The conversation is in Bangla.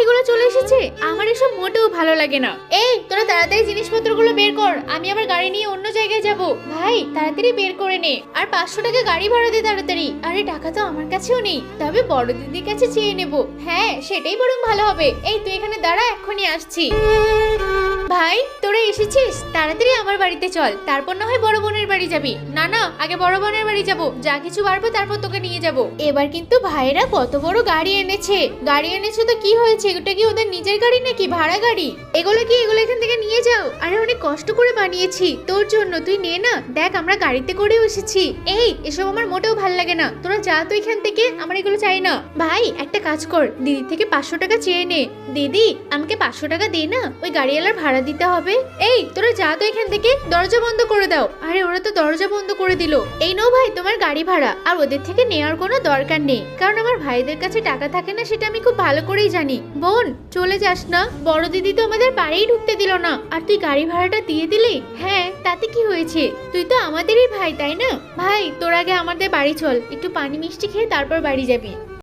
এগুলো চলে এসেছে। আমার এসব মোটেও ভালো লাগে না। এই তোরা তাড়াতাড়ি জিনিসপত্রগুলো বের কর, আমি আমার গাড়ি নিয়ে অন্য জায়গায় যাব। ভাই তাড়াতাড়ি বের করে নে, আর 500 টাকা গাড়ি ভাড়া দে তাড়াতাড়ি। আরে টাকা তো আমার কাছেও নেই, তবে বড় দিদির কাছে চেয়ে নেব। হ্যাঁ সেটাই বরং ভালো হবে। এই তুই এখানে দাঁড়া, এক্ষুনি আসছি। ভাই তোরা এসেছিস, তাড়াতাড়ি আমার বাড়িতে চল, তারপর না হয় বড় বোনের বাড়ি যাবি। না না, আগে বড় বোনের বাড়ি যাব, যা কিছু পারবো তারপর তোকে নিয়ে যাব। এবার কিন্তু ভাইরা কত বড় গাড়ি এনেছে। গাড়ি এনেছে তো কি হয়েছে, এটা কি ওদের নিজের গাড়ি নাকি ভাড়া গাড়ি? এগুলো এখান থেকে নিয়ে যাও। আরে অনেক কষ্ট করে বানিয়েছি তোর জন্য, তুই নে না, দেখ আমরা গাড়িতে করে এসেছি। এই এসব আমার মোটেও ভালো লাগে না, তোরা যা তো এখান থেকে, আমার এগুলো চাই না। ভাই একটা কাজ কর, দিদি থেকে 500 টাকা চেয়ে নে। দিদি আমাকে 500 টাকা দে না, ওই গাড়িওয়ালার ভাড়া দিতে হবে। এই তোরা যা তো এখান থেকে, দরজা বন্ধ করে দাও। আরে ওরা তো দরজা বন্ধ করে দিল। এই নাও ভাই তোমার গাড়ি ভাড়া, আর ওদের থেকে নেওয়ার কোনো দরকার নেই, কারণ আমার ভাইদের কাছে টাকা থাকে না, সেটা আমি খুব ভালো করেই জানি। বোন চলে যাস না, বড় দিদি তো আমাদের বাড়িই ঢুকতে দিল না, আর তুই গাড়ি ভাড়াটা দিয়ে দিলি। হ্যাঁ তাতে কি হয়েছে, তুই তো আমাদেরই ভাই তাই না? ভাই তোর আগে আমাদের বাড়ি চল, একটু পানি মিষ্টি খেয়ে তারপর বাড়ি যাবি।